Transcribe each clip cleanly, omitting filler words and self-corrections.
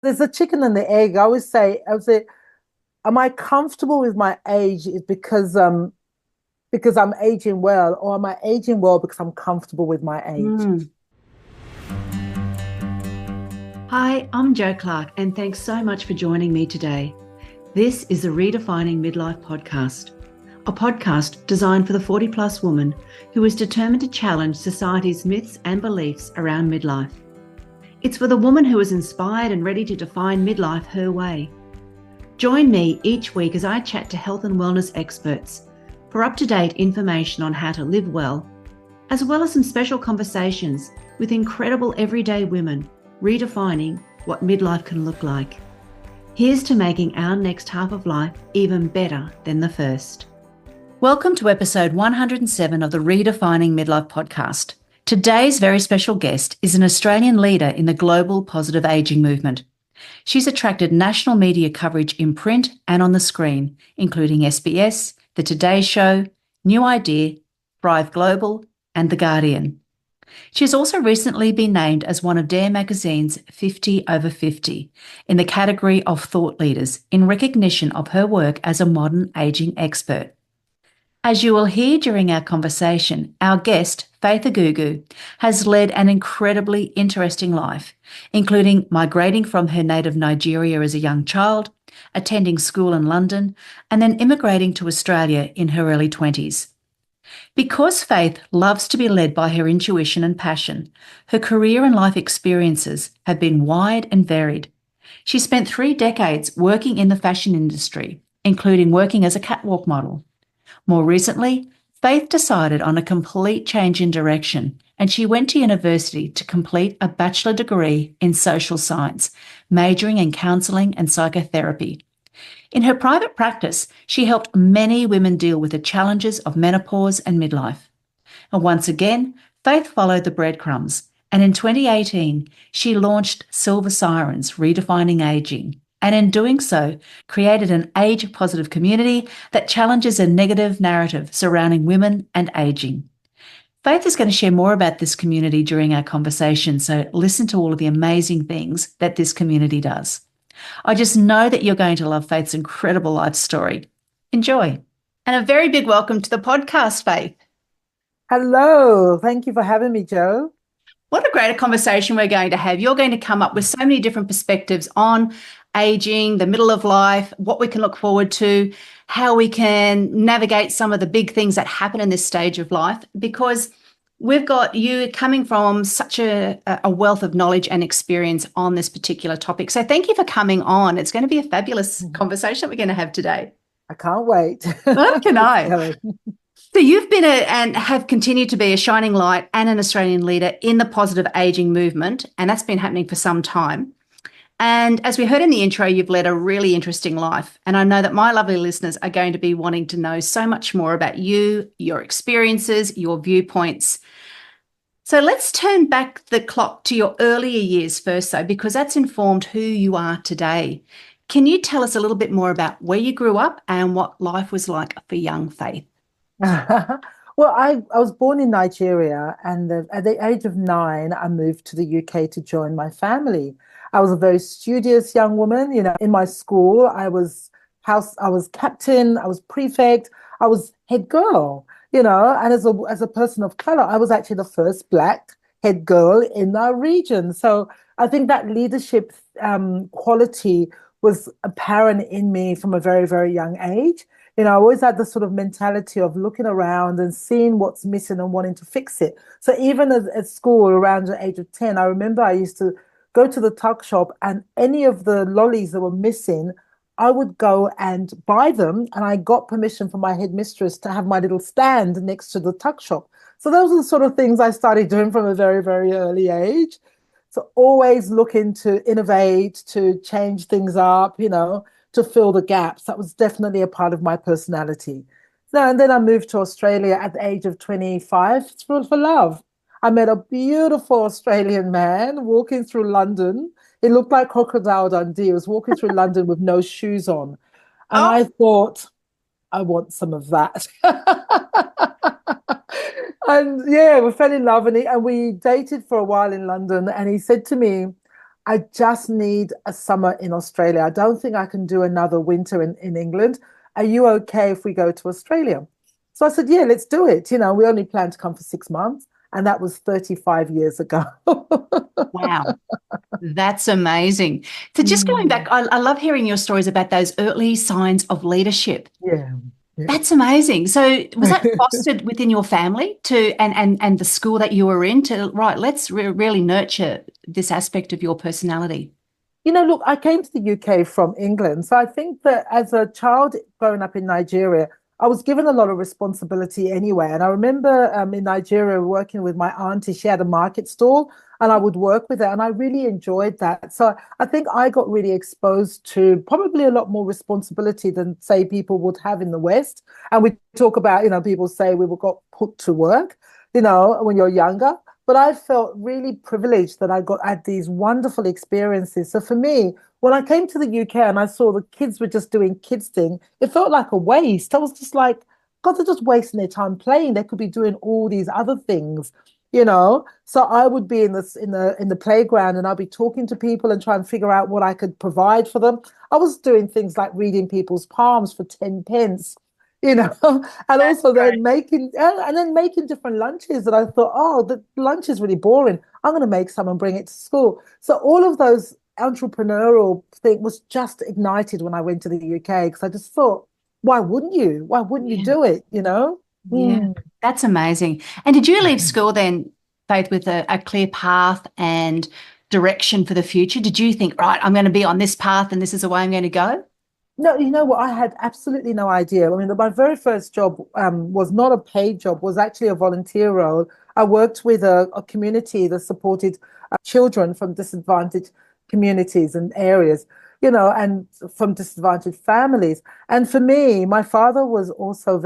there's a chicken and the egg. I would say, am I comfortable with my age is because I'm aging well, or am I aging well because I'm comfortable with my age? Mm. Hi, I'm Jo Clark, and thanks so much for joining me today. This is the Redefining Midlife podcast, a podcast designed for the 40 plus woman who is determined to challenge society's myths and beliefs around midlife. It's for the woman who is inspired and ready to define midlife her way. Join me each week as I chat to health and wellness experts for up-to-date information on how to live well as some special conversations with incredible everyday women redefining what midlife can look like. Here's to making our next half of life even better than the first. Welcome to episode 107 of the Redefining Midlife podcast. Today's very special guest is an Australian leader in the global positive ageing movement. She's attracted national media coverage in print and on the screen, including SBS, The Today Show, New Idea, Thrive Global, and The Guardian. She has also recently been named as one of Dare magazine's 50 over 50 in the category of thought leaders in recognition of her work as a modern ageing expert. As you will hear during our conversation, our guest, Faith Agugu, has led an incredibly interesting life, including migrating from her native Nigeria as a young child, attending school in London, and then immigrating to Australia in her early 20s. Because Faith loves to be led by her intuition and passion, her career and life experiences have been wide and varied. She spent 3 decades working in the fashion industry, including working as a catwalk model. More recently, Faith decided on a complete change in direction, and she went to university to complete a bachelor degree in social science, majoring in counselling and psychotherapy. In her private practice, she helped many women deal with the challenges of menopause and midlife. And once again, Faith followed the breadcrumbs, and in 2018, she launched Silver Sirens, Redefining Aging, and in doing so, created an age-positive community that challenges a negative narrative surrounding women and aging. Faith is going to share more about this community during our conversation, so listen to all of the amazing things that this community does. I just know that you're going to love Faith's incredible life story. Enjoy. And a very big welcome to the podcast, Faith. Hello, thank you for having me, Joe. What a great conversation we're going to have. You're going to come up with so many different perspectives on aging, the middle of life, what we can look forward to, how we can navigate some of the big things that happen in this stage of life, because we've got you coming from such a wealth of knowledge and experience on this particular topic. So thank you for coming on. It's going to be a fabulous conversation that we're going to have today. I can't wait. Well, can Let's I? go. So you've been and have continued to be a shining light and an Australian leader in the positive ageing movement, and that's been happening for some time. And as we heard in the intro, you've led a really interesting life. And I know that my lovely listeners are going to be wanting to know so much more about you, your experiences, your viewpoints. So let's turn back the clock to your earlier years first, though, because that's informed who you are today. Can you tell us a little bit more about where you grew up and what life was like for young Faith? Well, I was born in Nigeria, and at the age of 9, I moved to the UK to join my family. I was a very studious young woman. In my school, I was captain, I was prefect, I was head girl. And as a person of color, I was actually the first Black head girl in our region. So I think that leadership quality was apparent in me from a very, very young age. I always had this sort of mentality of looking around and seeing what's missing and wanting to fix it. So even at school, around the age of 10, I remember I used to go to the tuck shop, and any of the lollies that were missing, I would go and buy them. And I got permission from my headmistress to have my little stand next to the tuck shop. So those are the sort of things I started doing from a very, very early age. So always looking to innovate, to change things up, to fill the gaps. That was definitely a part of my personality. No, and then I moved to Australia at the age of 25 for love. I met a beautiful Australian man walking through London. It looked like Crocodile Dundee. He was walking through London with no shoes on. And Oh, I thought, I want some of that. And yeah, we fell in love, and we dated for a while in London. And he said to me, I just need a summer in Australia. I don't think I can do another winter in England. Are you okay if we go to Australia? So I said, yeah, let's do it. We only planned to come for 6 months, and that was 35 years ago. Wow. That's amazing. So just going back, Mm, I love hearing your stories about those early signs of leadership. yeah, yeah. That's amazing. So was that fostered within your family to and the school that you were in to right, let's really nurture this aspect of your personality? Look, I came to the UK from England. So I think that as a child growing up in Nigeria, I was given a lot of responsibility anyway. And I remember in Nigeria working with my auntie. She had a market stall and I would work with her. And I really enjoyed that. So I think I got really exposed to probably a lot more responsibility than, say, people would have in the West. And we talk about, people say we got put to work, when you're younger. But I felt really privileged that I had these wonderful experiences. So for me, when I came to the UK and I saw the kids were just doing kids thing, it felt like a waste. I was just like, God, they're just wasting their time playing. They could be doing all these other things. So I would be in the playground and I'd be talking to people and try and figure out what I could provide for them. I was doing things like reading people's palms for 10 pence, you know, and That's also great. then making different lunches. And I thought, oh, the lunch is really boring. I'm going to make some and bring it to school. So all of those entrepreneurial thing was just ignited when I went to the UK because I just thought, why wouldn't you? Why wouldn't you Yeah. do it? Yeah. That's amazing. And did you leave school then, Faith, with a clear path and direction for the future? Did you think, right, I'm going to be on this path and this is the way I'm going to go? No, you know what? I had absolutely no idea. I mean, my very first job was not a paid job, was actually a volunteer role. I worked with a community that supported children from disadvantaged communities and areas, and from disadvantaged families. And for me, my father was also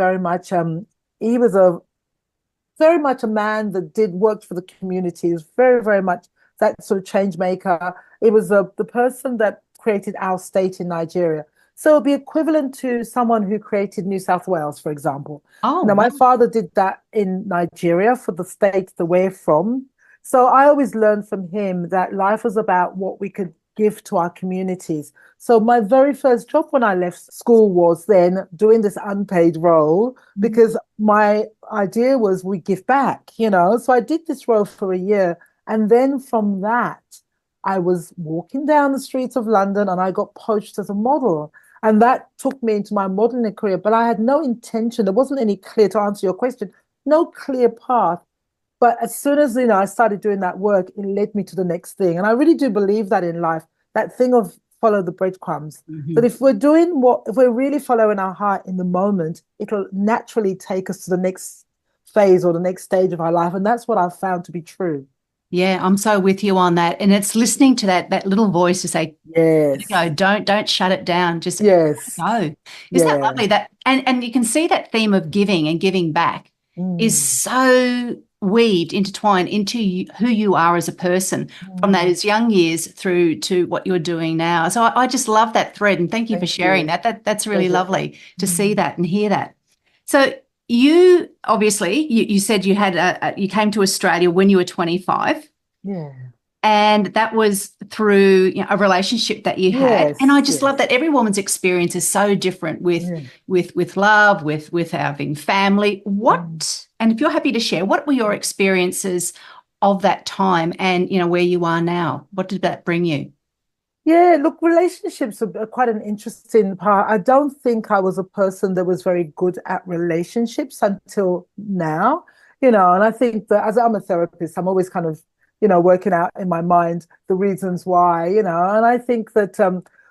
he was very much a man that did work for the community. He was very, very much that sort of change maker. It was the person that created our state in Nigeria. So it'd be equivalent to someone who created New South Wales, for example. Oh, Now, wow. my father did that in Nigeria for the state that we're from. So I always learned from him that life was about what we could give to our communities. So my very first job when I left school was then doing this unpaid role because my idea was we give back. So I did this role for a year. And then from that, I was walking down the streets of London and I got poached as a model. And that took me into my modeling career. But I had no intention, there wasn't any clear, to answer your question, no clear path. But as soon as I started doing that work, it led me to the next thing. And I really do believe that in life, that thing of follow the breadcrumbs. That Mhm. if we're really following our heart in the moment, it'll naturally take us to the next phase or the next stage of our life. And that's what I've found to be true. Yeah, I'm so with you on that. And it's listening to that little voice to say, Yes. go, don't shut it down. Just Yes. go. Isn't that Yeah. lovely? That and you can see that theme of giving and giving back is Mm, so weaved, intertwined into who you are as a person from mm. those young years through to what you're doing now. So I just love that thread and thank you for Thank sharing you. that. That's really Pleasure. lovely to see Mm. that and hear that. So you obviously you said you had you came to Australia when you were 25 Yeah. and that was through a relationship that you had, and I Yes. just love Yes. that everyone's experience is so different with Yeah. with love, with having family. Mm. What, and if you're happy to share, what were your experiences of that time and where you are now? What did that bring you? Yeah, look, relationships are quite an interesting part. I don't think I was a person that was very good at relationships until now, and I think that as I'm a therapist, I'm always kind of working out in my mind the reasons why, and I think that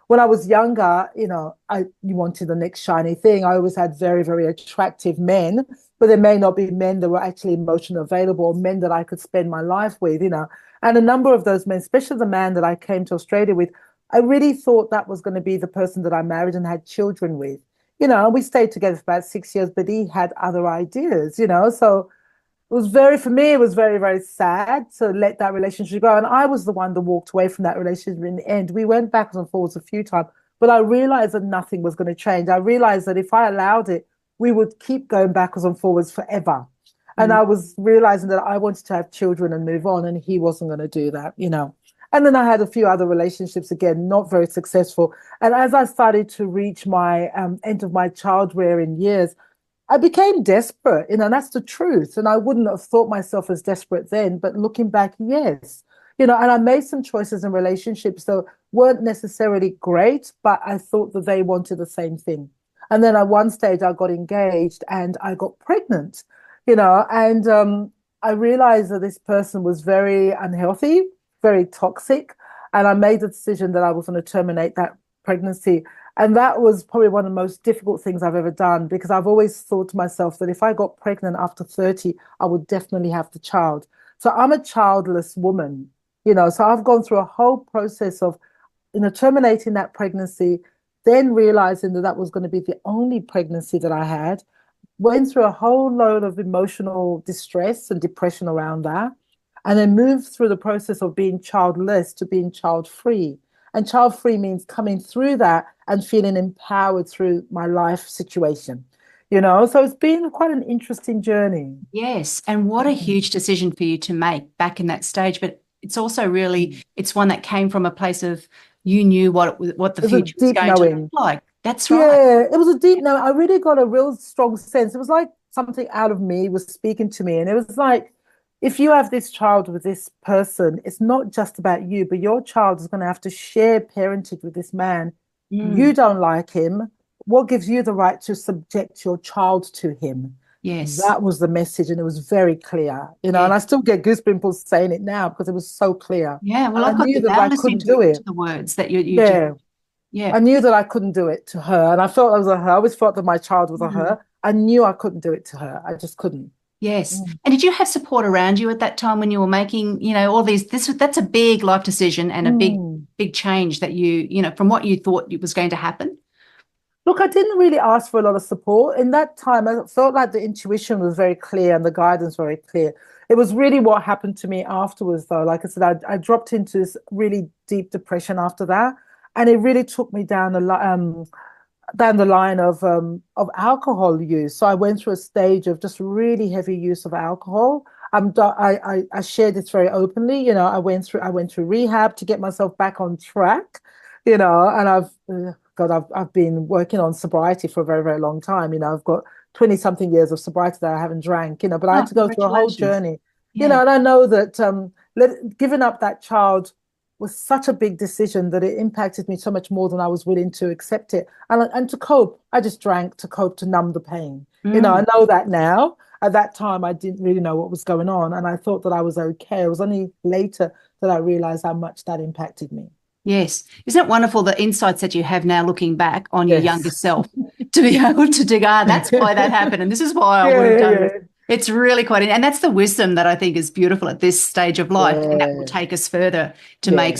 when I was younger, you wanted the next shiny thing. I always had very, very attractive men, but there may not be men that were actually emotionally available or men that I could spend my life with. And a number of those men, especially the man that I came to Australia with, I really thought that was going to be the person that I married and had children with. We stayed together for about 6 years, but he had other ideas. So for me, it was very, very sad to let that relationship go. And I was the one that walked away from that relationship in the end. We went backwards and forwards a few times, but I realized that nothing was going to change. I realized that if I allowed it, we would keep going backwards and forwards forever. And Mm. I was realizing that I wanted to have children and move on, and he wasn't going to do that. And then I had a few other relationships, again, not very successful. And as I started to reach my end of my child rearing years, I became desperate, and that's the truth. And I wouldn't have thought myself as desperate then, but looking back, yes. And I made some choices in relationships that weren't necessarily great, but I thought that they wanted the same thing. And then at one stage, I got engaged and I got pregnant, and I realized that this person was very unhealthy, very toxic. And I made the decision that I was going to terminate that pregnancy. And that was probably one of the most difficult things I've ever done, because I've always thought to myself that if I got pregnant after 30, I would definitely have the child. So I'm a childless woman, so I've gone through a whole process of, terminating that pregnancy, then realizing that that was going to be the only pregnancy that I had, went through a whole load of emotional distress and depression around that, and then moved through the process of being childless to being child free. And child free means coming through that and feeling empowered through my life situation. So it's been quite an interesting journey. Yes. And what a huge decision for you to make back in that stage. But it's also really, it's one that came from a place of you knew what the future was going to look like. That's right. Yeah, it was a deep no. I really got a real strong sense. It was like something out of me was speaking to me. And it was like, if you have this child with this person, it's not just about you, but your child is going to have to share parentage with this man. You don't like him. What gives you the right to subject your child to him? Yes. That was the message, and it was very clear, and I still get goosebumps saying it now because it was so clear. Yeah, well, I knew that I couldn't do it. The words that you yeah. Yeah. I knew that I couldn't do it to her, and I felt it was a her. I always felt that my child was a her. I knew I couldn't do it to her. I just couldn't. Yes. And did you have support around you at that time when you were making, all that's a big life decision and a big change that from what you thought it was going to happen? Look, I didn't really ask for a lot of support. In that time, I felt like the intuition was very clear and the guidance very clear. It was really what happened to me afterwards, though. Like I said, I dropped into this really deep depression after that. And it really took me down the line of alcohol use. So I went through a stage of just really heavy use of alcohol. I shared this very openly. I went through rehab to get myself back on track. And I've been working on sobriety for a very, very long time. I've got 20 something years of sobriety that I haven't drank, but I had to go through a whole journey, and I know that giving up that child was such a big decision that it impacted me so much more than I was willing to accept it. And to cope, I just drank to cope, to numb the pain. I know that now. At that time, I didn't really know what was going on, and I thought that I was okay. It was only later that I realized how much that impacted me. Yes. Isn't it wonderful the insights that you have now looking back on your younger self to be able to dig, that's why that happened and this is why I would have done it. It's really quite, and that's the wisdom that I think is beautiful at this stage of life, and that will take us further to make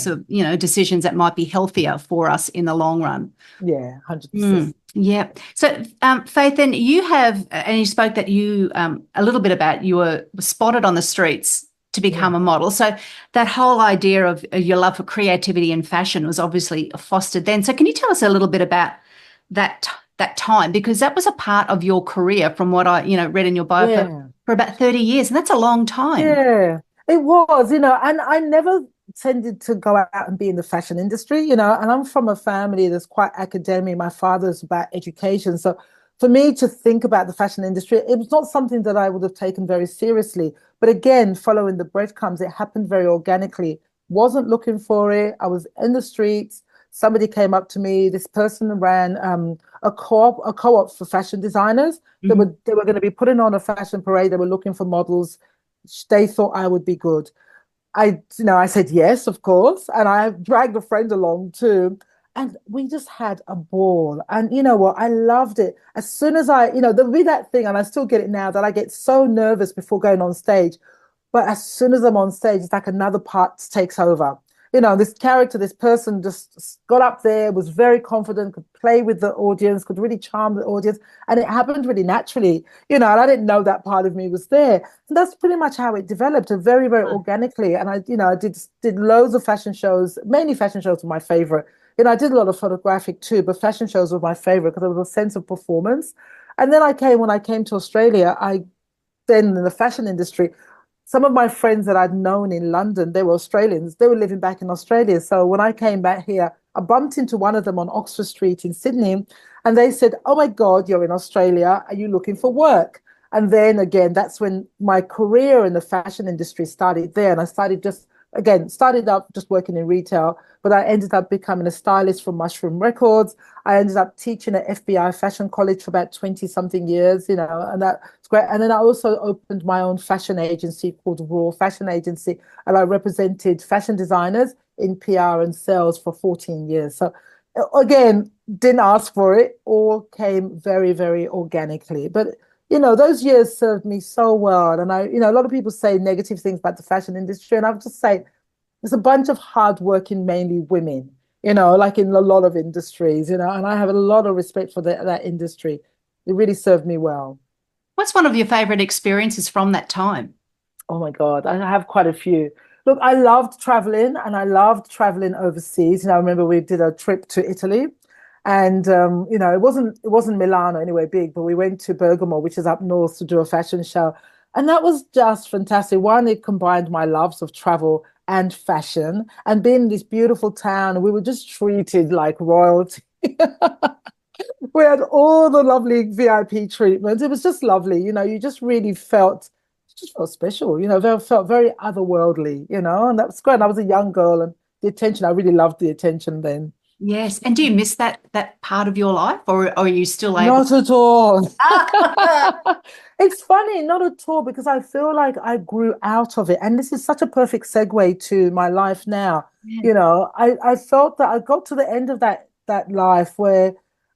decisions that might be healthier for us in the long run. Yeah, 100%. Yeah. So, Faith, then you have, and you spoke that you a little bit about you were spotted on the streets to become a model. So that whole idea of your love for creativity and fashion was obviously fostered then. So can you tell us a little bit about that time? Because that was a part of your career from what I, read in your bio for about 30 years. And that's a long time. Yeah, it was, and I never tended to go out and be in the fashion industry, and I'm from a family that's quite academic. My father's about education. So for me to think about the fashion industry, it was not something that I would have taken very seriously. But again, following the breadcrumbs, it happened very organically. Wasn't looking for it. I was in the streets. Somebody came up to me. This person ran a co-op for fashion designers. They were going to be putting on a fashion parade. They were looking for models. They thought I would be good. I said yes, of course. And I dragged a friend along too. And we just had a ball. And you know what? I loved it. As soon as there'll be that thing, and I still get it now, that I get so nervous before going on stage. But as soon as I'm on stage, it's like another part takes over. This character, this person just got up there, was very confident, could play with the audience, could really charm the audience. And it happened really naturally, and I didn't know that part of me was there. And that's pretty much how it developed, very, very organically. And I did loads of fashion shows. Mainly fashion shows were my favorite. I did a lot of photographic too, but fashion shows were my favorite because there was a sense of performance. And then when I came to Australia, then in the fashion industry, some of my friends that I'd known in London, they were Australians. They were living back in Australia. So when I came back here, I bumped into one of them on Oxford Street in Sydney, and they said, "Oh my God, you're in Australia. Are you looking for work?" And then again, that's when my career in the fashion industry started there. And I started just, again, started up just working in retail, but I ended up becoming a stylist for Mushroom Records. I ended up teaching at FBI Fashion College for about 20 something years, and that's great. And then I also opened my own fashion agency called Raw Fashion Agency, and I represented fashion designers in PR and sales for 14 years. So again, didn't ask for it, all came very, very organically. But those years served me so well. And a lot of people say negative things about the fashion industry. And I would just say it's a bunch of hardworking, mainly women, like in a lot of industries, and I have a lot of respect for that industry. It really served me well. What's one of your favorite experiences from that time? Oh my God, I have quite a few. Look, I loved traveling and I loved traveling overseas. I remember we did a trip to Italy. And it wasn't Milan or anywhere big, but we went to Bergamo, which is up north, to do a fashion show. And that was just fantastic. One, it combined my loves of travel and fashion and being in this beautiful town. We were just treated like royalty. We had all the lovely VIP treatment. It was just lovely. You just felt special, felt very otherworldly, and that was great. And I was a young girl, and the attention, I really loved the attention then. Yes. And do you miss that part of your life, or are you still able? Not at all. It's funny, not at all, because I feel like I grew out of it. And this is such a perfect segue to my life now. Yeah. I felt that I got to the end of that life where,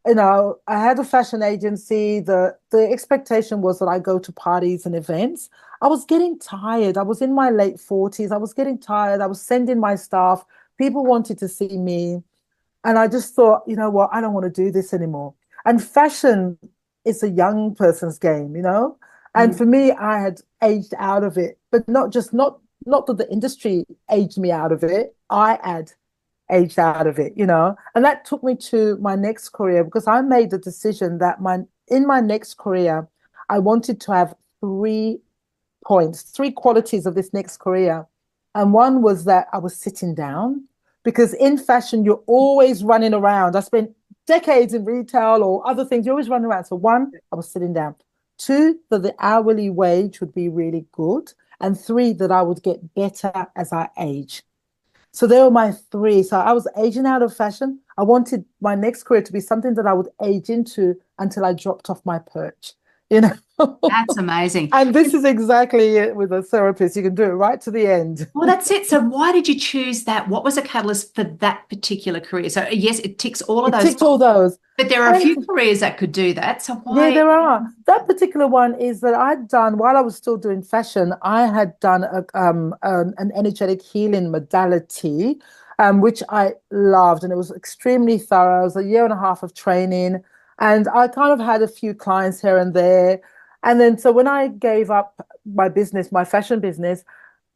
I had a fashion agency. The expectation was that I go to parties and events. I was getting tired. I was in my late 40s. I was getting tired. I was sending my staff. People wanted to see me. And I just thought, you know what, I don't want to do this anymore. And fashion is a young person's game. And Mm. for me, I had aged out of it, but not that the industry aged me out of it. I had aged out of it. And that took me to my next career, because I made the decision that in my next career, I wanted to have 3 points, 3 qualities of this next career. And one was that I was sitting down, because in fashion, you're always running around. I spent decades in retail or other things. You're always running around. So one, I was sitting down. Two, that the hourly wage would be really good. And three, that I would get better as I age. So they were my three. So I was aging out of fashion. I wanted my next career to be something that I would age into until I dropped off my perch, you know. That's amazing. And this is exactly it with a therapist. You can do it right to the end. Well, that's it. So why did you choose that? What was a catalyst for that particular career? So yes, it ticks all of It those. ticked all those. But there are a few careers that could do that. So why? Yeah, there are. That particular one is that I'd done, while I was still doing fashion, I had done an energetic healing modality, which I loved. And it was extremely thorough. It was a year and a half of training. And I kind of had a few clients here and there. And then so when I gave up my business, my fashion business,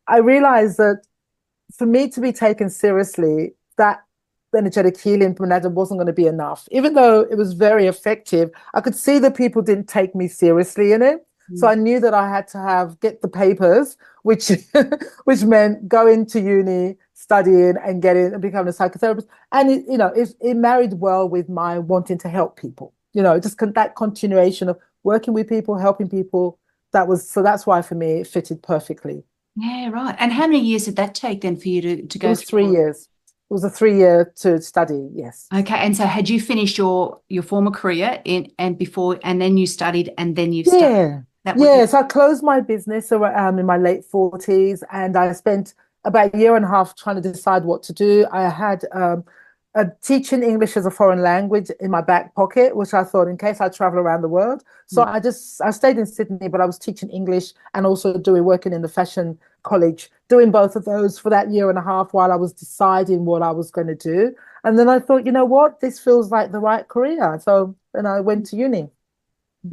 I realized that for me to be taken seriously, that energetic healing modality wasn't going to be enough. Even though it was very effective, I could see that people didn't take me seriously in it. So I knew that I had to get the papers, which which meant go into uni, studying and getting and becoming a psychotherapist. And it married well with my wanting to help people. Just that continuation of working with people, helping people. That's why for me it fitted perfectly. Yeah, right. And how many years did that take then for you to go? It was 3 years. It was a 3 year to study, yes. Okay. And so had you finished your former career and then you studied and then you studied? Yeah. That Yes, I closed my business in my late 40s, and I spent about a year and a half trying to decide what to do. I had teaching English as a foreign language in my back pocket, which I thought in case I travel around the world. So I stayed in Sydney, but I was teaching English and also working in the fashion college, doing both of those for that year and a half while I was deciding what I was going to do. And then I thought, you know what, this feels like the right career. So then I went to uni.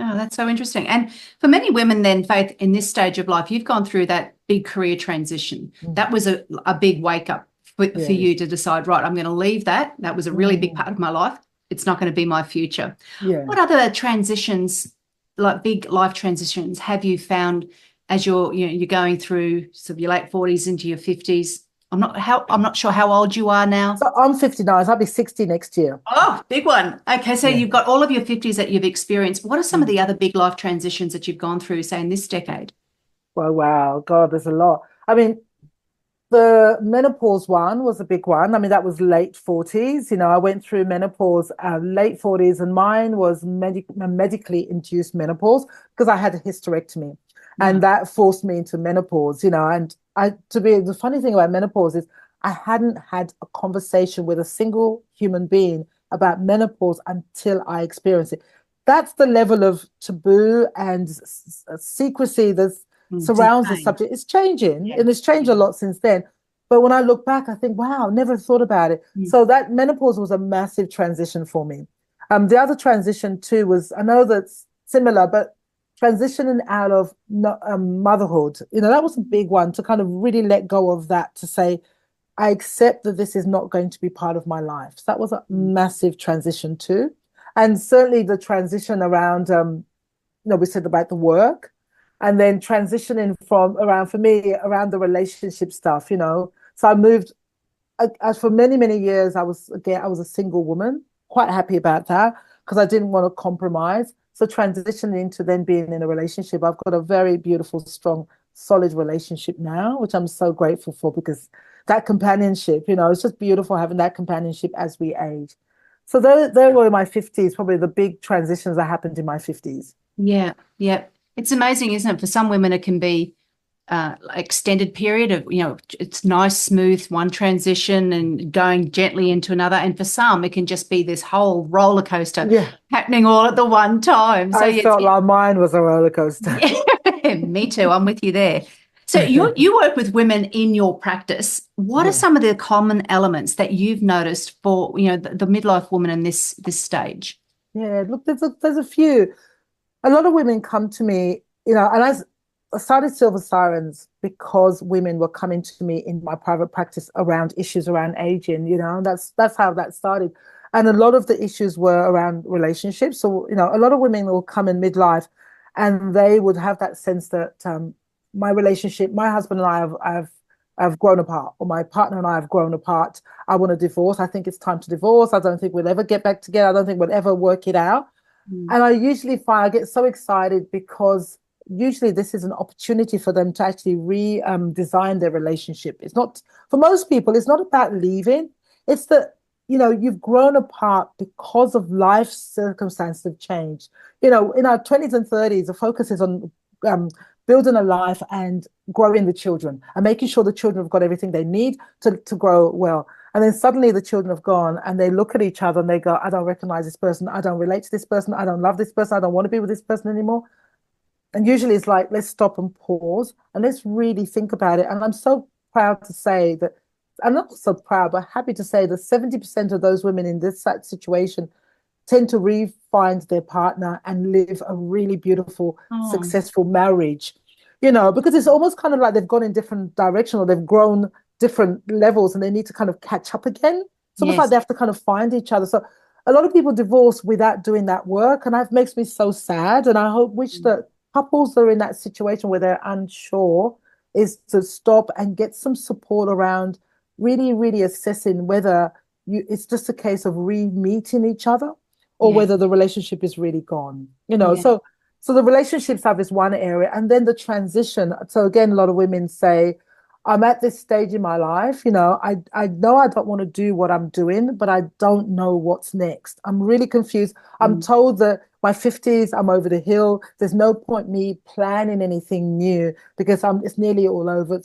Oh, that's so interesting. And for many women then, Faith, in this stage of life, you've gone through that big career transition. That was a big wake up for you to decide, right, I'm going to leave that. That was a really big part of my life. It's not going to be my future. Yeah. What other transitions, like big life transitions, have you found as you're going through sort of your late 40s into your 50s. I'm not sure how old you are now. So I'm 59, so I'll be 60 next year. Oh, big one. Okay, so Yeah. you've got all of your 50s that you've experienced. What are some of Mm. the other big life transitions that you've gone through, say, in this decade? Well, wow, God, there's a lot. I mean, the menopause one was a big one. I mean, that was late 40s. I went through menopause late 40s, and mine was medically induced menopause because I had a hysterectomy. And Right. that forced me into menopause, and the funny thing about menopause is I hadn't had a conversation with a single human being about menopause until I experienced it. That's the level of taboo and secrecy that It's surrounds the insane. subject. It's changing, Yeah. and it's changed a lot since then. But when I look back, I think, wow, never thought about it. Mm. So that menopause was a massive transition for me. The other transition too was, I know that's similar, but transitioning out of motherhood, that was a big one, to kind of really let go of that, to say, I accept that this is not going to be part of my life. So that was a massive transition too. And certainly the transition around, we said about the work, and then transitioning from around, for me, around the relationship stuff. So I moved, for many, many years, I was a single woman, quite happy about that because I didn't want to compromise. So transitioning into then being in a relationship, I've got a very beautiful, strong, solid relationship now, which I'm so grateful for, because that companionship, it's just beautiful having that companionship as we age. So those were my 50s, probably the big transitions that happened in my 50s. Yeah, yeah. It's amazing, isn't it? For some women, it can be extended period of, it's nice, smooth one transition and going gently into another. And for some, it can just be this whole roller coaster Yeah, happening all at the one time. So I yes, felt like mine was a roller coaster. yeah, me too. I'm with you there. So you work with women in your practice. What are Yeah. some of the common elements that you've noticed for, the midlife woman in this stage? Yeah, look, there's a few. A lot of women come to me, and I started Silver Sirens because women were coming to me in my private practice around issues around aging, and that's how that started. And a lot of the issues were around relationships. So, a lot of women will come in midlife and they would have that sense that my relationship, my husband and I have grown apart, or my partner and I have grown apart. I want a divorce. I think it's time to divorce. I don't think we'll ever get back together. I don't think we'll ever work it out. Mm. And I usually find I get so excited because usually this is an opportunity for them to actually design their relationship. It's not, for most people, it's not about leaving. It's that, you've grown apart because of life circumstances have changed. In our 20s and 30s, the focus is on um, building a life and growing the children and making sure the children have got everything they need to grow well. And then suddenly the children have gone and they look at each other and they go, I don't recognize this person. I don't relate to this person. I don't love this person. I don't want to be with this person anymore. And usually it's like, let's stop and pause and let's really think about it. And I'm so proud to say that, I'm not so proud, but happy to say that 70% of those women in this situation tend to re-find their partner and live a really beautiful, Oh, successful marriage. Because it's almost kind of like they've gone in different direction, or they've grown different levels and they need to kind of catch up again. It's almost like yes. they have to kind of find each other. So a lot of people divorce without doing that work, and that makes me so sad. And I wish that couples that are in that situation where they're unsure is to stop and get some support around really, really assessing whether it's just a case of re-meeting each other, or Yeah. whether the relationship is really gone. Yeah. So the relationship stuff is one area, and then the transition. So again, a lot of women say, I'm at this stage in my life, I know I don't want to do what I'm doing, but I don't know what's next. I'm really confused. I'm Mm. told that my 50s, I'm over the hill. There's no point me planning anything new because it's nearly all over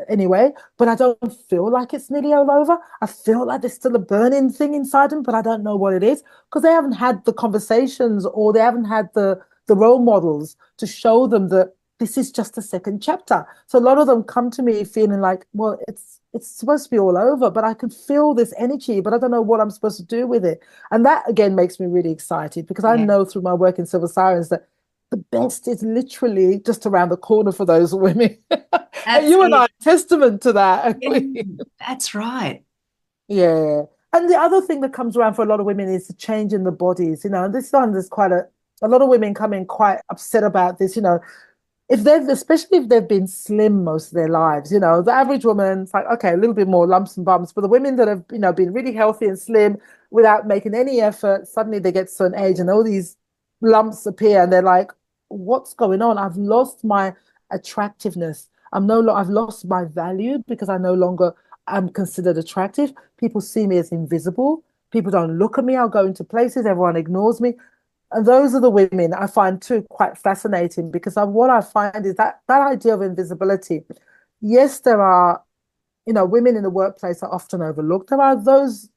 anyway, but I don't feel like it's nearly all over. I feel like there's still a burning thing inside them, but I don't know what it is because they haven't had the conversations, or they haven't had the role models to show them that this is just a second chapter. So a lot of them come to me feeling like, well, it's supposed to be all over, but I can feel this energy, but I don't know what I'm supposed to do with it. And that again makes me really excited, because I Yeah. know through my work in Silver Sirens that the best is literally just around the corner for those women. And That's you and I it. are testament to that, aren't Yeah, we? that's right. Yeah. And the other thing that comes around for a lot of women is the change in the bodies, and this one, there's quite a lot of women come in quite upset about this, if they've, especially if they've been slim most of their lives, the average woman's like, okay, a little bit more lumps and bumps, but the women that have, been really healthy and slim without making any effort, suddenly they get to a certain age and all these lumps appear and they're like, what's going on? I've lost my attractiveness. I've lost my value because I no longer am considered attractive. People see me as invisible. People don't look at me. I'll go into places, everyone ignores me. And those are the women I find too quite fascinating because what I find is that idea of invisibility. Yes, there are, women in the workplace are often overlooked. There are those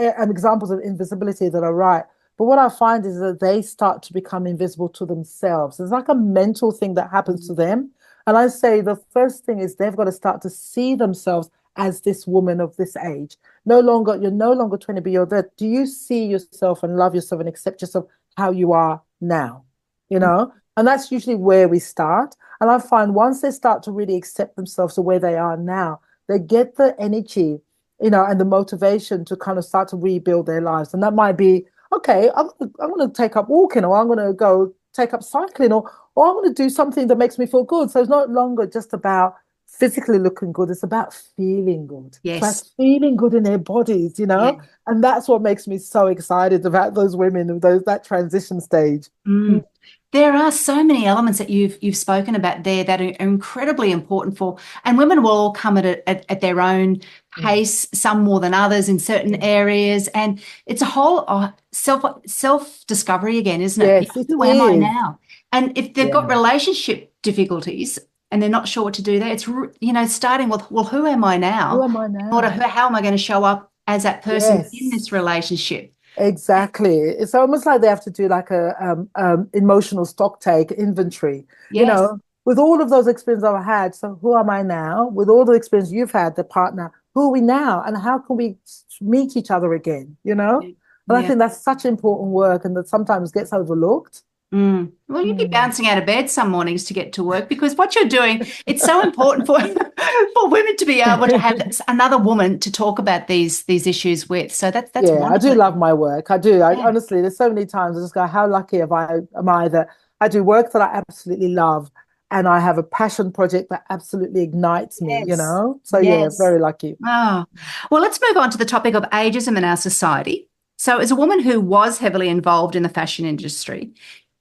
examples of invisibility that are right. But what I find is that they start to become invisible to themselves. It's like a mental thing that happens to them. And I say the first thing is they've got to start to see themselves as this woman of this age. You're no longer 20, but you're there. Do you see yourself and love yourself and accept yourself how you are now? And that's usually where we start. And I find once they start to really accept themselves the way they are now, they get the energy, and the motivation to kind of start to rebuild their lives. And that might be, okay, I'm going to take up walking, or I'm going to go take up cycling, or I'm going to do something that makes me feel good. So it's no longer just about physically looking good. It's about feeling good. It's about Yes. feeling good in their bodies, Yeah. and that's what makes me so excited about those women, that transition stage. Mm. There are so many elements that you've spoken about there that are incredibly important for, and women will all come at their own Mm. pace, some more than others in certain areas, and it's a whole self discovery again, isn't it? Yes, it Who am I is. now? And if they've got Yeah. relationship difficulties and they're not sure what to do there, it's starting with, well, who am I Who now? am I In order, now? how am I going to show up as that person in Yes. this relationship? Exactly. It's almost like they have to do like a emotional stock take inventory, Yes. with all of those experiences I've had. So who am I now? With all the experience you've had, the partner, who are we now? And how can we meet each other again? Yeah. And I Yeah. think that's such important work and that sometimes gets overlooked. Mm. Well, you'd be Mm. bouncing out of bed some mornings to get to work because what you're doing, it's so important for for women to be able to have another woman to talk about these issues with. So that's Yeah, I do wonderful. love my work. I do. Yeah. Honestly, there's so many times I just go, how lucky am I that I do work that I absolutely love and I have a passion project that absolutely ignites me? Yes. So yeah, Yes. very lucky. Oh, well, let's move on to the topic of ageism in our society. So, as a woman who was heavily involved in the fashion industry,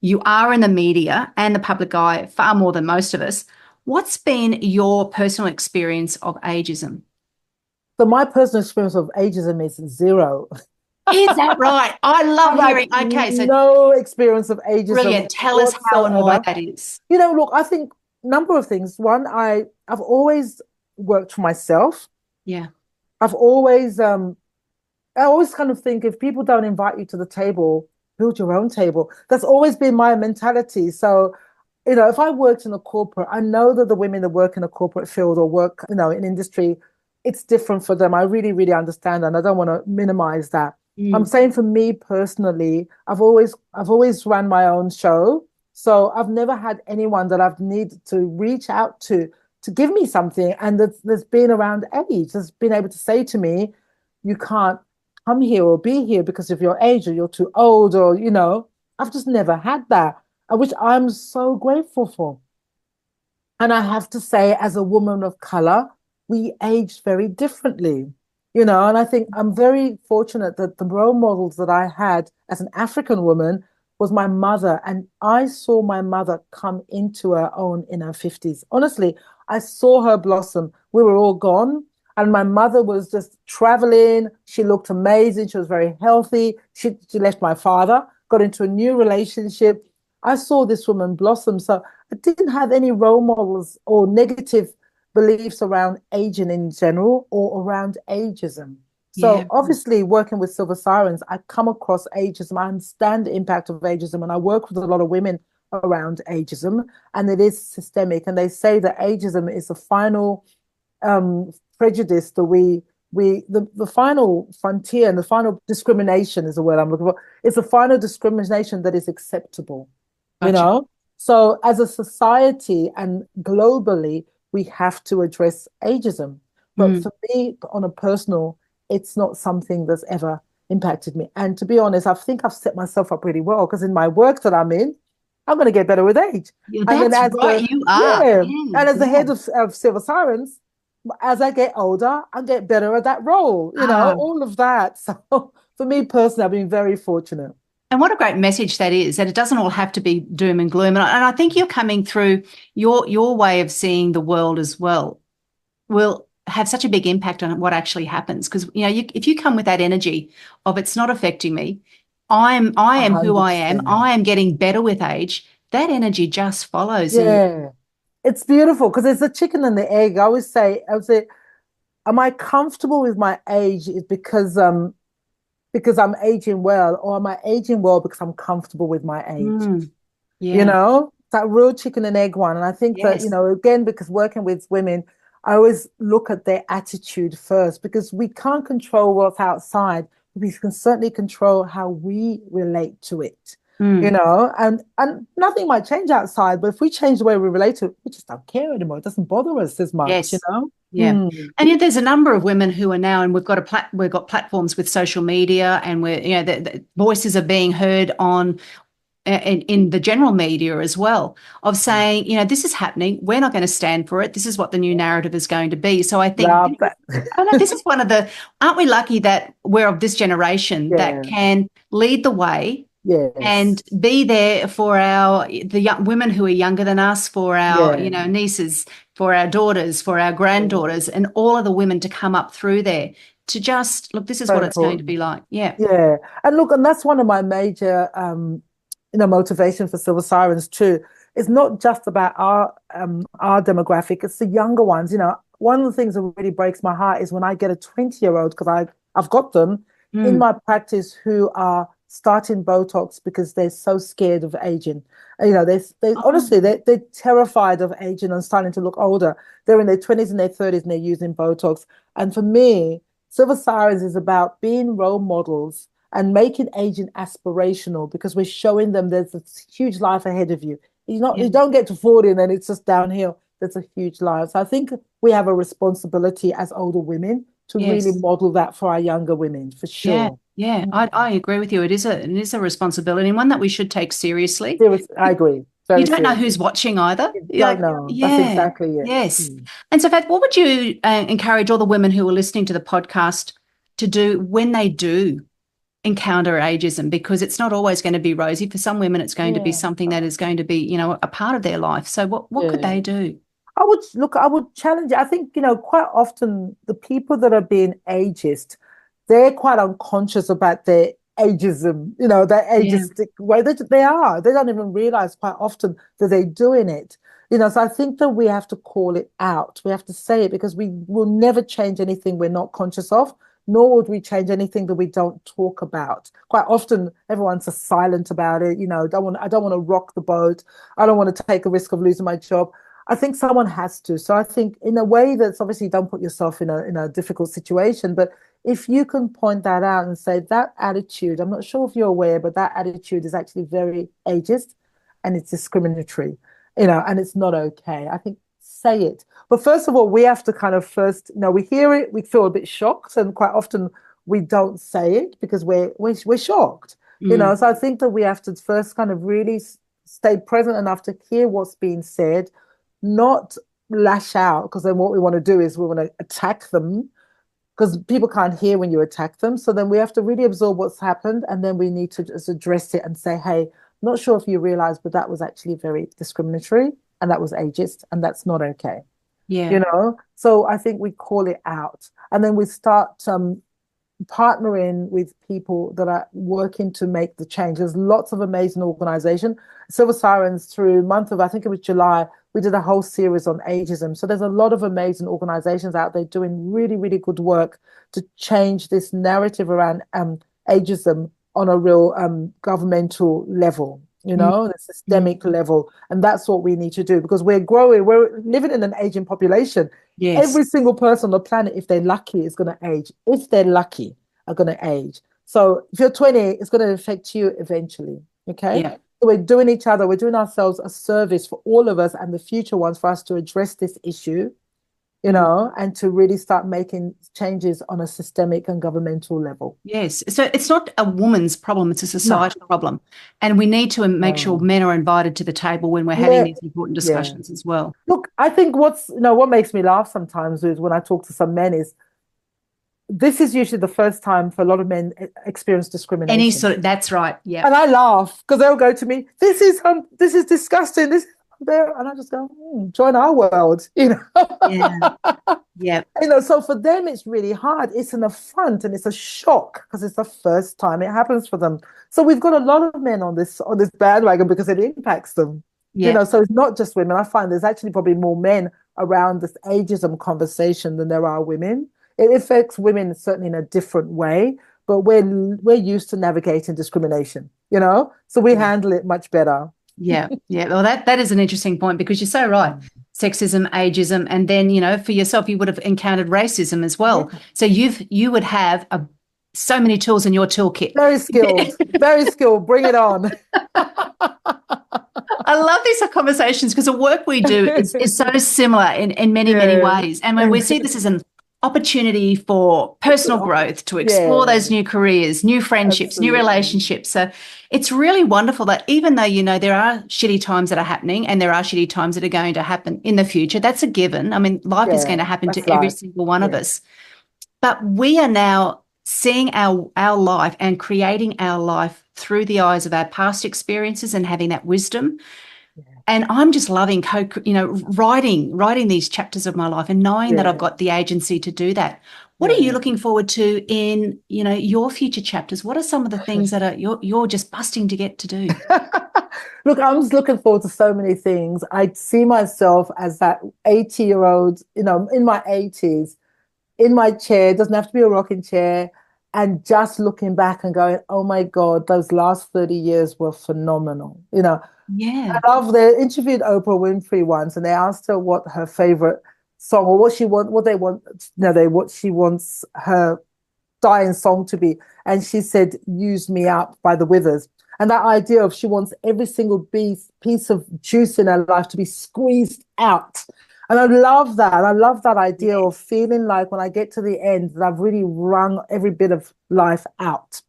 you are in the media and the public eye far more than most of us. What's been your personal experience of ageism? So my personal experience of ageism is zero. Is that right? I love I've had hearing. Okay, so no experience of ageism brilliant. Tell us how and why whatsoever. that is. Look, I think number of things. One, I've always worked for myself. Yeah. I've always I always kind of think if people don't invite you to the table, build your own table. That's always been my mentality. So, if I worked in a corporate, I know that the women that work in a corporate field or work, in industry, it's different for them. I really, really understand that. And I don't want to minimize that. I'm Mm. saying for me personally, I've always run my own show. So I've never had anyone that I've needed to reach out to give me something and that's been around age, that's been able to say to me, you can't come here or be here because of your age or you're too old or I've just never had that, which I'm so grateful for. And I have to say, as a woman of color, we age very differently. And I think I'm very fortunate that the role models that I had as an African woman was my mother. And I saw my mother come into her own in her 50s. Honestly, I saw her blossom. We were all gone. And my mother was just traveling. She looked amazing. She was very healthy. She left my father, got into a new relationship. I saw this woman blossom. So I didn't have any role models or negative beliefs around aging in general or around ageism. Yeah. So obviously working with Silver Sirens, I come across ageism. I understand the impact of ageism and I work with a lot of women around ageism and it is systemic. And they say that ageism is the final prejudice that the final frontier and the final discrimination is the word I'm looking for. It's the final discrimination that is acceptable, you Gotcha. know? So as a society and globally, we have to address ageism. But Mm. for me, on a personal, it's not something that's ever impacted me. And to be honest, I think I've set myself up really well because in my work that I'm in, I'm going to get better with age. Yeah, And then that's as right. the, You are. yeah, Yeah, and as the yeah. head of Silver Sirens, as I get older, I get better at that role, Ah, all of that. So for me personally, I've been very fortunate. and what a great message that is, that it doesn't all have to be doom and gloom. And I think you're coming through your way of seeing the world as well will have such a big impact on what actually happens. Because, if you come with that energy of it's not affecting me, I am who I am, 100%. I am getting better with age, that energy just follows. And Yeah. It's beautiful because it's the chicken and the egg. I would say, am I comfortable with my age is because I'm aging well, or am I aging well because I'm comfortable with my age? mm, yeah, That real chicken and egg one. And I think that, yes, again, because working with women, I always look at their attitude first because we can't control what's outside. We can certainly control how we relate to it, mm, and nothing might change outside, but if we change the way we relate to it, we just don't care anymore. It doesn't bother us as much, you yes. know? Yeah. Mm, And yet there's a number of women who are now, and we've got platforms with social media, and we're, the voices are being heard on in the general media as well, of saying, this is happening. We're not going to stand for it. This is what the new narrative is going to be. So I think, love that. I know this is one of aren't we lucky that we're of this generation that Yeah, can lead the way yes, and be there for the young women who are younger than us, for our, yeah. nieces, for our daughters, for our Yeah. granddaughters, and all of the women to come up through there to just look, this is So what it's going to important. be like. Yeah. Yeah. And look, and that's one of my major motivations for Silver Sirens too. It's not just about our demographic, it's the younger ones. One of the things that really breaks my heart is when I get a 20-year-old, because I've got them in Mm. my practice who are starting Botox because they're so scared of aging. They Oh, honestly they're terrified of aging and starting to look older. They're in their 20s and their 30s and they're using Botox. And for me, Silver Sirens is about being role models and making aging aspirational because we're showing them there's a huge life ahead of you. yeah. You don't get to 40 and then it's just downhill. There's a huge life. So I think we have a responsibility as older women to really Yes. model that for our younger women, for Yeah. sure. Yeah. I agree with you. It is a responsibility, and one that we should take seriously. Seriously, I agree. You Very don't know serious. who's watching either. You You're don't like, know. That's yeah, exactly it. yes. Mm. And so, Faith, what would you encourage all the women who are listening to the podcast to do when they do encounter ageism? Because it's not always going to be rosy. For some women, it's going to be Yeah. something that is going to be, a part of their life. So, what could Yeah. they do? I would challenge it. I think, quite often the people that are being ageist, they're quite unconscious about their ageism, their Yeah. ageistic way. They are. They don't even realize quite often that they're doing it. So I think that we have to call it out. We have to say it because we will never change anything we're not conscious of, nor would we change anything that we don't talk about. Quite often, everyone's just silent about it. I don't want to rock the boat. I don't want to take a risk of losing my job. I think someone has to. So I think in a way that's obviously don't put yourself in a difficult situation, but if you can point that out and say that attitude, I'm not sure if you're aware, but that attitude is actually very ageist and it's discriminatory, and it's not okay. I think say it. But first of all, we have to kind of first, we hear it, we feel a bit shocked, and quite often we don't say it because we're shocked. Mm. So I think that we have to first kind of really stay present enough to hear what's being said, not lash out, because then what we want to do is we want to attack them because people can't hear when you attack them. So then we have to really absorb what's happened and then we need to just address it and say, hey, I'm not sure if you realize, but that was actually very discriminatory and that was ageist and that's not okay. Yeah. So I think we call it out and then we start partnering with people that are working to make the change. There's lots of amazing organizations. Silver Sirens, through month of, I think it was July, we did a whole series on ageism. So there's a lot of amazing organizations out there doing really, really good work to change this narrative around ageism on a real governmental level, Mm. the Mm. systemic level. And that's what we need to do because we're growing, we're living in an aging population. Yes. Every single person on the planet, if they're lucky, is going to age. If they're lucky, are going to age. So if you're 20, it's going to affect you eventually. Okay. Yeah. So we're doing each other, we're doing ourselves a service for all of us and the future ones for us to address this issue and to really start making changes on a systemic and governmental level. Yes. So it's not a woman's problem, it's a No, societal problem. And we need to make sure no. men are invited to the table when we're having Yeah, these important yeah. discussions as well. Look, I think what makes me laugh sometimes is when I talk to some men is this is usually the first time for a lot of men experience Any discrimination. sort of, that's right. Yeah. And I laugh because they'll go to me, this is disgusting. This there, and I just go, join our world. Yeah. Yeah. So for them it's really hard. It's an affront and it's a shock because it's the first time it happens for them. So we've got a lot of men on this bandwagon because it impacts them. Yeah. So it's not just women. I find there's actually probably more men around this ageism conversation than there are women. It affects women certainly in a different way, but we're used to navigating discrimination. So we handle it much better. Yeah. Yeah. Well, that is an interesting point because you're so right. Sexism, ageism, and then, for yourself, you would have encountered racism as well. Yeah. So you would have so many tools in your toolkit. Very skilled, very skilled. Bring it on. I love these conversations because the work we do is so similar in many, many ways. And when we see this as an opportunity for personal growth, to explore those new careers, new friendships, new relationships. So it's really wonderful that even though, there are shitty times that are happening and there are shitty times that are going to happen in the future, that's a given. I mean, life is going to happen to every single one of us. But we are now seeing our life and creating our life through the eyes of our past experiences and having that wisdom. And I'm just loving writing these chapters of my life and knowing that I've got the agency to do that. What are you looking forward to in, your future chapters? What are some of the things that you're just busting to get to do? Look, I'm just looking forward to so many things. I see myself as that 80-year-old, in my 80s, in my chair. It doesn't have to be a rocking chair. And just looking back and going, oh my God, those last 30 years were phenomenal. Yeah. They interviewed Oprah Winfrey once and they asked her what her favorite song or what she wants her dying song to be. And she said, Use Me Up by the Withers. And that idea of she wants every single piece of juice in her life to be squeezed out. And I love that. I love that idea of feeling like when I get to the end that I've really wrung every bit of life out.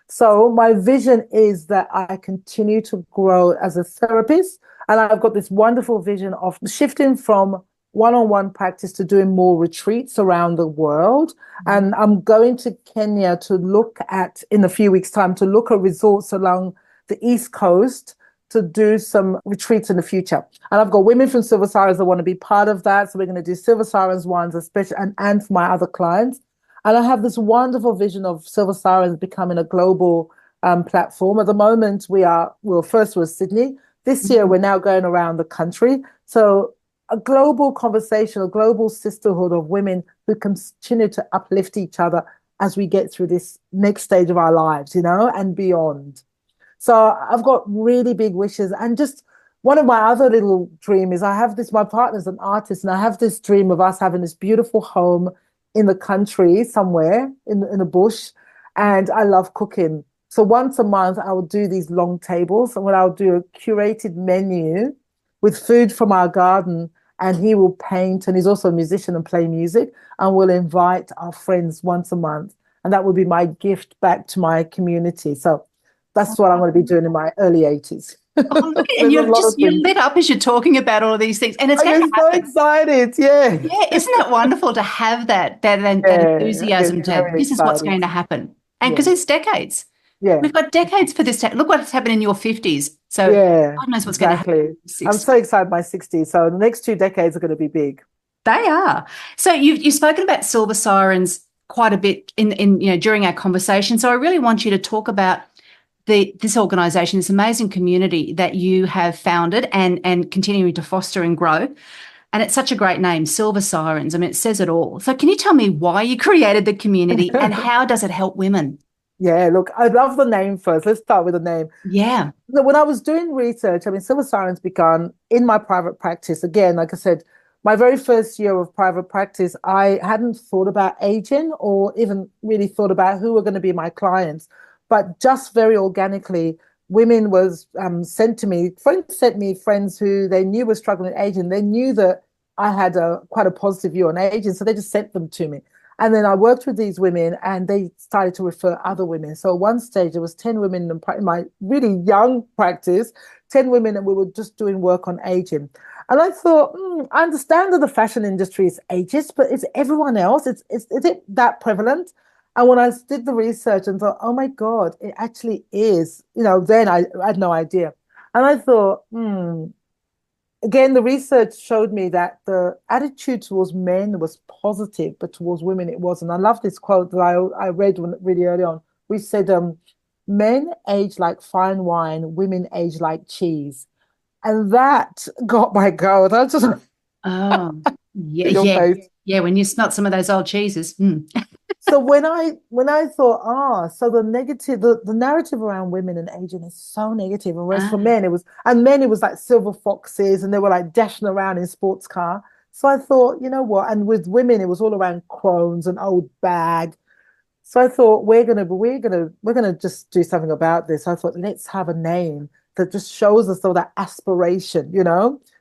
So my vision is that I continue to grow as a therapist. And I've got this wonderful vision of shifting from one-on-one practice to doing more retreats around the world. And I'm going to Kenya to look at, in a few weeks' time, to look at resorts along the East Coast to do some retreats in the future. And I've got women from Silver Sirens that want to be part of that. So we're going to do Silver Sirens ones, especially, and for my other clients. And I have this wonderful vision of Silver Sirens becoming a global platform. At the moment, first was Sydney. This year, we're now going around the country. So a global conversation, a global sisterhood of women who continue to uplift each other as we get through this next stage of our lives, and beyond. So I've got really big wishes. And just one of my other little dreams is my partner's an artist, and I have this dream of us having this beautiful home in the country somewhere in the bush. And I love cooking. So once a month, I will do these long tables and I'll do a curated menu with food from our garden. And he will paint, and he's also a musician and play music. And we'll invite our friends once a month. And that will be my gift back to my community. So that's what I'm going to be doing in my early 80s. Oh, look, and you're lit up as you're talking about all of these things, and it's going to happen. So excited, yeah. Isn't that wonderful to have that enthusiasm this is what's going to happen, and because it's decades. Yeah, we've got decades for this. Look what's happened in your 50s. So God knows what's going to happen. I'm so excited by 60s. So the next 2 decades are going to be big. They are. So you've spoken about Silver Sirens quite a bit in during our conversation. So I really want you to talk about this organisation, this amazing community that you have founded and continuing to foster and grow. And it's such a great name, Silver Sirens. I mean, it says it all. So can you tell me why you created the community and how does it help women? Yeah, look, I love the name first. Let's start with the name. Yeah. When I was doing research, Silver Sirens began in my private practice. Again, like I said, my very first year of private practice, I hadn't thought about aging or even really thought about who were going to be my clients. But just very organically, women was sent to me. Friends sent me friends who they knew were struggling with aging. They knew that I had a quite a positive view on aging, so they just sent them to me. And then I worked with these women, and they started to refer other women. So at one stage, there was 10 women in my really young practice, 10 women, and we were just doing work on aging. And I thought, I understand that the fashion industry is ageist, but it's everyone else. Is it that prevalent? And when I did the research and thought, oh my God, it actually is, then I had no idea. And I thought, again, the research showed me that the attitude towards men was positive, but towards women it wasn't. I love this quote that I read really early on. We said, men age like fine wine, women age like cheese. And that got my goat. I just Oh, yeah, your yeah, face. yeah. When you smelt some of those old cheeses. Mm. So when I thought, so the narrative around women and aging is so negative, and whereas for Ah, men it was like silver foxes, and they were like dashing around in sports car. So I thought, you know what? And with women, it was all around crones and old bag. So I thought we're gonna just do something about this. I thought let's have a name that just shows us all that aspiration.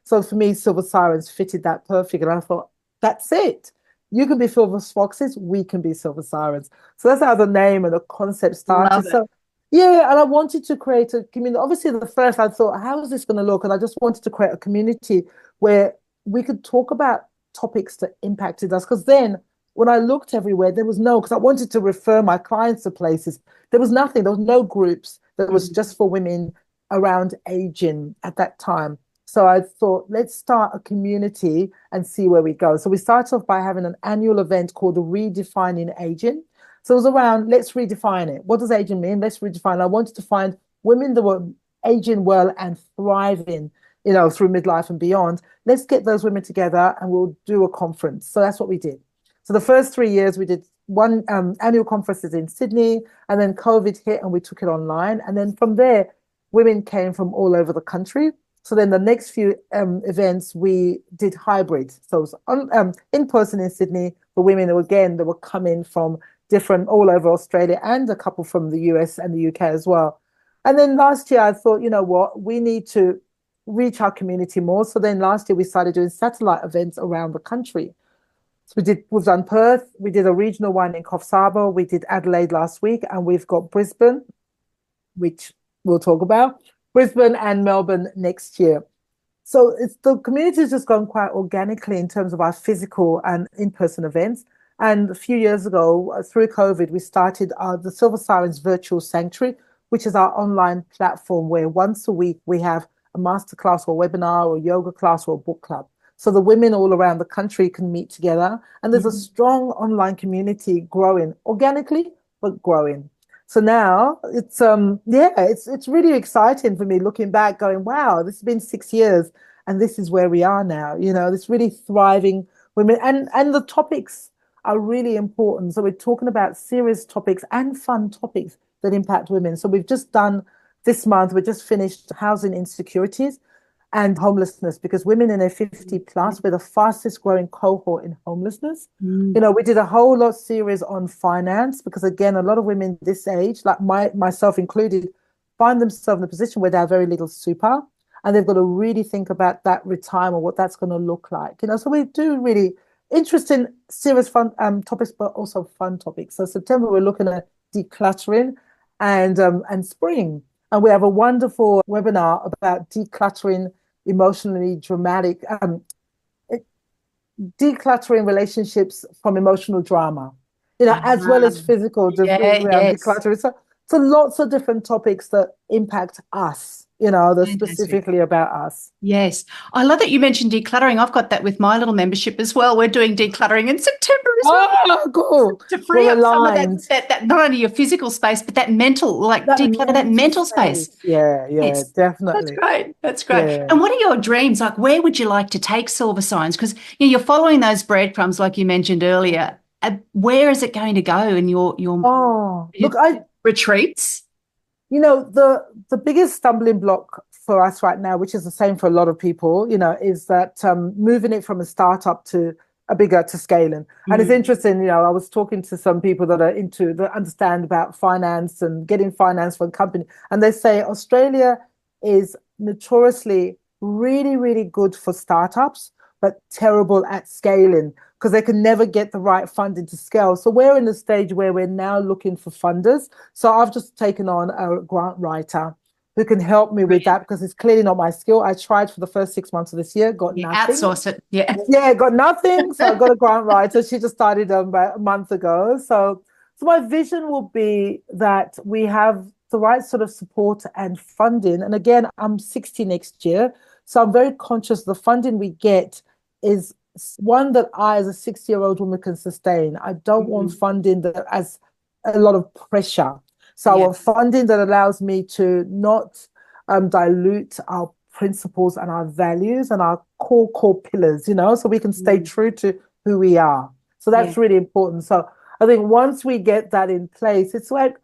So for me, Silver Sirens fitted that perfect, and I thought that's it. You can be Silver Foxes, we can be Silver Sirens. So that's how the name and the concept started. love it. So yeah, and I wanted to create a community. Obviously, the first I thought, how is this going to look? And I just wanted to create a community where we could talk about topics that impacted us. Because then when I looked everywhere, there was no, because I wanted to refer my clients to places. There was nothing, there was no groups that was Mm. just for women around aging at that time. So I thought, let's start a community and see where we go. So we started off by having an annual event called the Redefining Aging. So it was around, let's redefine it. What does aging mean? Let's redefine. I wanted to find women that were aging well and thriving, through midlife and beyond. Let's get those women together and we'll do a conference. So that's what we did. So the first 3 years we did one annual conferences in Sydney, and then COVID hit and we took it online. And then from there, women came from all over the country. So then the next few events we did hybrid. So it was in person in Sydney for women who again they were coming from different all over Australia and a couple from the US and the UK as well. And then last year I thought, you know what, we need to reach our community more. So then last year we started doing satellite events around the country. So we've done Perth, we did a regional one in Coffs Harbour, we did Adelaide last week, and we've got Brisbane, which we'll talk about, Brisbane and Melbourne next year. So it's the community has just gone quite organically in terms of our physical and in-person events. And a few years ago, through COVID, we started the Silver Sirens Virtual Sanctuary, which is our online platform where once a week we have a masterclass or webinar or yoga class or a book club. So the women all around the country can meet together. And there's a Mhm. strong online community growing organically, but growing. So now it's really exciting for me looking back, going, wow, this has been 6 years and this is where we are now. This really thriving women and the topics are really important. So we're talking about serious topics and fun topics that impact women. So we've just done this month, we just finished housing insecurities and homelessness because women in their 50 plus were the fastest growing cohort in homelessness. Mm. We did a whole lot series on finance because again, a lot of women this age, like myself included, find themselves in a position where they have very little super and they've got to really think about that retirement, what that's going to look like. So we do really interesting, serious fun topics, but also fun topics. So September we're looking at decluttering and spring. And we have a wonderful webinar about decluttering emotionally dramatic, decluttering relationships from emotional drama, as well Ah, as physical yeah, yes. decluttering. So lots of different topics that impact us, that Fantastic. specifically about us. Yes. I love that you mentioned decluttering. I've got that with my little membership as well. We're doing decluttering in September as well Oh, cool. to free We're up some of that, aligned. that not only your physical space, but that mental, like That declutter that mental mental space. space. Yeah, yeah, Yes. That's definitely. great. That's great. Yeah. And what are your dreams? Like, where would you like to take Silver Signs? Because you're following those breadcrumbs, like you mentioned earlier. Where is it going to go in Oh, your look, retreats? the biggest stumbling block for us right now, which is the same for a lot of people, is that moving it from a startup to a bigger to scaling. And it's Mm. interesting, I was talking to some people that understand about finance and getting finance for a company, and they say Australia is notoriously really, really good for startups, but terrible at scaling because they can never get the right funding to scale. So we're in the stage where we're now looking for funders. So I've just taken on a grant writer who can help me with that because it's clearly not my skill. I tried for the first 6 months of this year, got You nothing. outsource it. Yeah. Yeah, got nothing. So I got a grant writer. She just started about a month ago. So my vision will be that we have the right sort of support and funding. And again, I'm 60 next year. So I'm very conscious the funding we get is one that I, as a 60-year-old woman, can sustain. I don't want funding that has a lot of pressure. So I want funding that allows me to not dilute our principles and our values and our core pillars, so we can stay true to who we are. So that's really important. So I think once we get that in place, it's like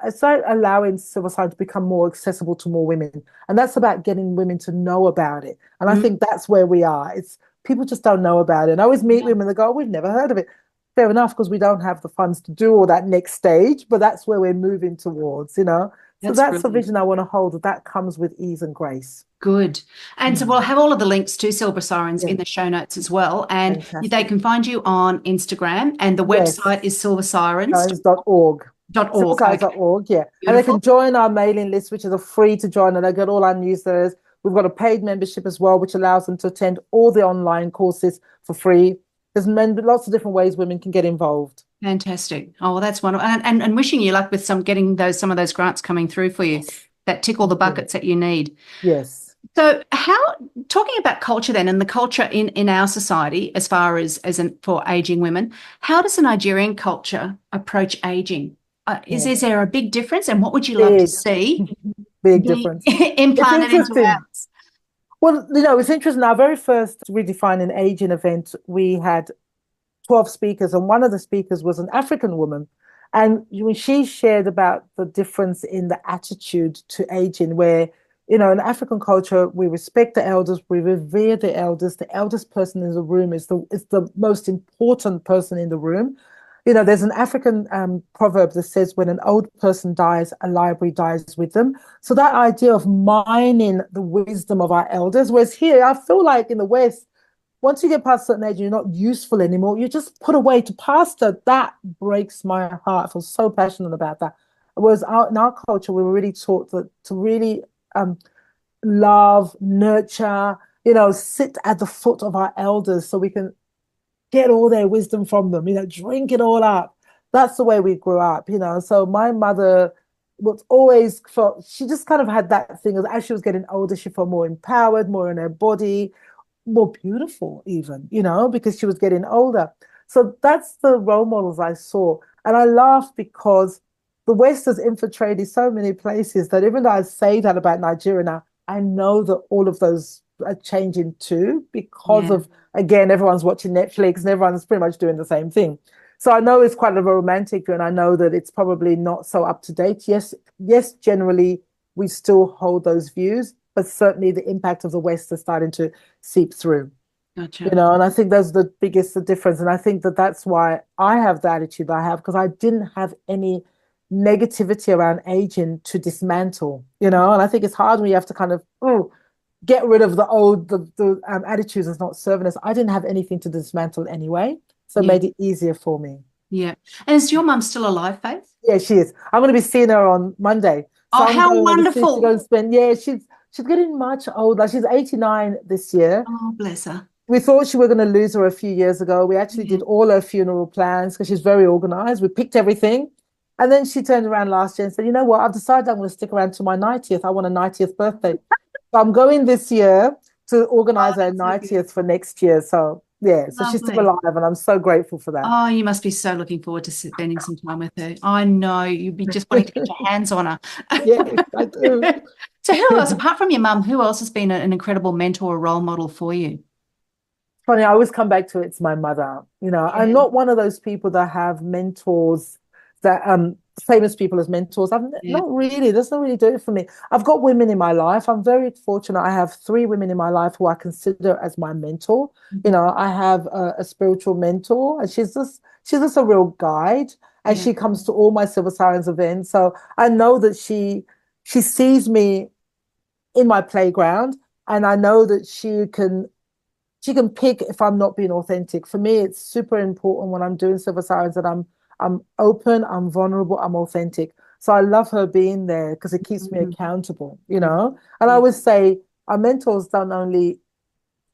allowing civil science to become more accessible to more women. And that's about getting women to know about it. And I think that's where we are. It's people just don't know about it. And I always meet women that go, oh, we've never heard of it. Fair enough, because we don't have the funds to do all that next stage, but that's where we're moving towards, So that's the vision I want to hold, that comes with ease and grace. Good. And so we'll have all of the links to Silver Sirens in the show notes as well. And they can find you on Instagram, and the website is silversirens.org. Silversirens.org, yeah. Beautiful. And they can join our mailing list, which is a free to join, and they get all our newsletters. We've got a paid membership as well, which allows them to attend all the online courses for free. There's lots of different ways women can get involved. Fantastic. Oh, well, that's wonderful. And wishing you luck with some of those grants coming through for you that tick all the buckets that you need. Yes. So talking about culture then, and the culture in our society as far as for aging women, how does the Nigerian culture approach aging? Is there a big difference, and what would you love to see big difference implanted into ours? Well, it's interesting. Our very first Redefining Aging event, we had 12 speakers, and one of the speakers was an African woman. And when she shared about the difference in the attitude to aging, where, in African culture, we respect the elders, we revere the elders. The eldest person in the room is the most important person in the room. There's an African proverb that says, when an old person dies, a library dies with them. So that idea of mining the wisdom of our elders, whereas here, I feel like in the West, once you get past a certain age, you're not useful anymore. You're just put away to pastor. That breaks my heart. I feel so passionate about that. Whereas in our culture, we were really taught that to really love, nurture, sit at the foot of our elders so we can get all their wisdom from them, drink it all up. That's the way we grew up, So my mother was always she just kind of had that thing as she was getting older, she felt more empowered, more in her body, more beautiful even, because she was getting older. So that's the role models I saw. And I laugh because the West has infiltrated so many places that even though I say that about Nigeria now, I know that all of those are changing too because of, again, everyone's watching Netflix and everyone's pretty much doing the same thing. So I know it's quite a romantic view, and I know that it's probably not so up to date. Yes, generally we still hold those views, but certainly the impact of the West is starting to seep through. Gotcha. And I think that's the biggest difference. And I think that's why I have the attitude I have, because I didn't have any negativity around aging to dismantle, and I think it's hard when you have to kind of get rid of the old attitudes that's not serving us. I didn't have anything to dismantle anyway, so it made it easier for me. Yeah. And is your mum still alive, Faith? Yeah, she is. I'm going to be seeing her on Monday. So how wonderful. To go and spend, she's getting much older. She's 89 this year. Oh, bless her. We thought she were going to lose her a few years ago. We actually did all her funeral plans because she's very organized. We picked everything. And then she turned around last year and said, you know what, I've decided I'm going to stick around to my 90th. I want a 90th birthday. So I'm going this year to organize her 90th for next year. So, so she's still alive, and I'm so grateful for that. Oh, you must be so looking forward to spending some time with her. I know you'd be just wanting to get your hands on her. Yeah, I do. So who else, apart from your mum, who else has been an incredible mentor or role model for you? Funny, I always come back to it's my mother. I'm not one of those people that have mentors that famous people as mentors. Not really. That's not really do it for me. I've got women in my life. I'm very fortunate. I have 3 women in my life who I consider as my mentor. I have a spiritual mentor, and she's just a real guide, and she comes to all my Silver Sirens events. So I know that she sees me in my playground, and I know that she can she can pick if I'm not being authentic. For me, it's super important when I'm doing Silver Sirens that I'm open, I'm vulnerable, I'm authentic. So I love her being there because it keeps me Mhm. accountable, Mhm. And I Yeah. always say our mentors don't only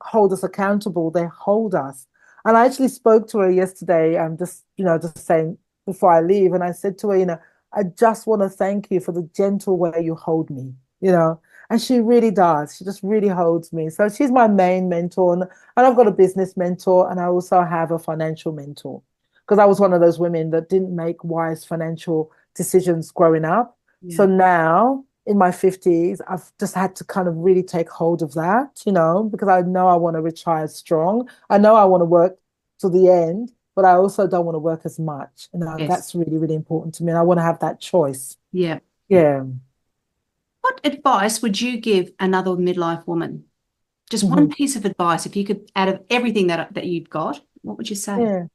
hold us accountable, they hold us. And I actually spoke to her yesterday, just saying before I leave, and I said to her, I just want to thank you for the gentle way you hold me, you know. And she really does. She just really holds me. So she's my main mentor. And I've got a business mentor, and I also have a financial mentor because I was one of those women that didn't make wise financial decisions growing up. Yeah. So now in my 50s, I've just had to kind of really take hold of that, because I know I want to retire strong. I know I want to work to the end, but I also don't want to work as much. Yes. That's really, really important to me. And I want to have that choice. Yeah. Yeah. What advice would you give another midlife woman? Just one Mhm. piece of advice, if you could, out of everything that you've got, what would you say? Yeah.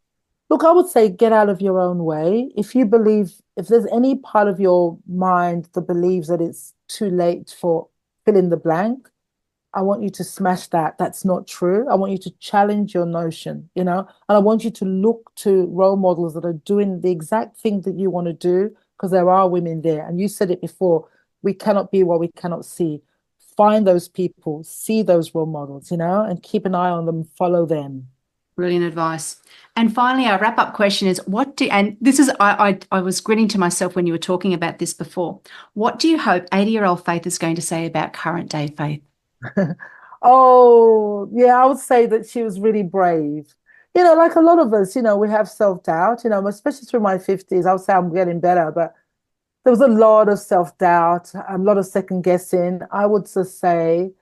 Look, I would say get out of your own way. If there's any part of your mind that believes that it's too late for fill in the blank, I want you to smash that. That's not true. I want you to challenge your notion, and I want you to look to role models that are doing the exact thing that you want to do, because there are women there. And you said it before, we cannot be what we cannot see. Find those people, see those role models, and keep an eye on them, follow them. Brilliant advice. And finally, our wrap up question is and this is, I was grinning to myself when you were talking about this before. What do you hope 80-year-old Faith is going to say about current day Faith? Oh, yeah, I would say that she was really brave. Like a lot of us, we have self-doubt, especially through my 50s. I would say I'm getting better, but there was a lot of self-doubt, a lot of second guessing. I would just say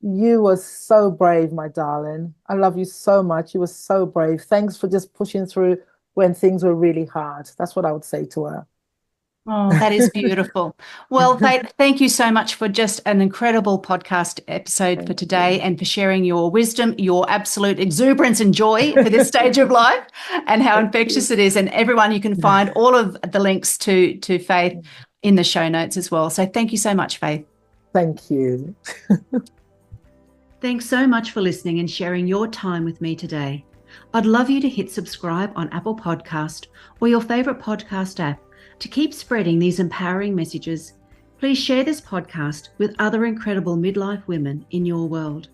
you were so brave, my darling. I love you so much. You were so brave. Thanks for just pushing through when things were really hard. That's what I would say to her. Oh, that is beautiful. Well, Faith, thank you so much for just an incredible podcast episode for Thank today you. and for sharing your wisdom, your absolute exuberance and joy for this stage of life and how Thank you. infectious it is. And everyone, you can find all of the links to Faith in the show notes as well. So thank you so much, Faith. Thank you. Thanks so much for listening and sharing your time with me today. I'd love you to hit subscribe on Apple Podcast or your favorite podcast app to keep spreading these empowering messages. Please share this podcast with other incredible midlife women in your world.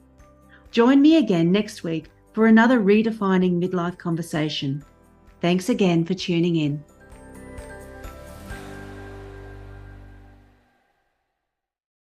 Join me again next week for another redefining midlife conversation. Thanks again for tuning in.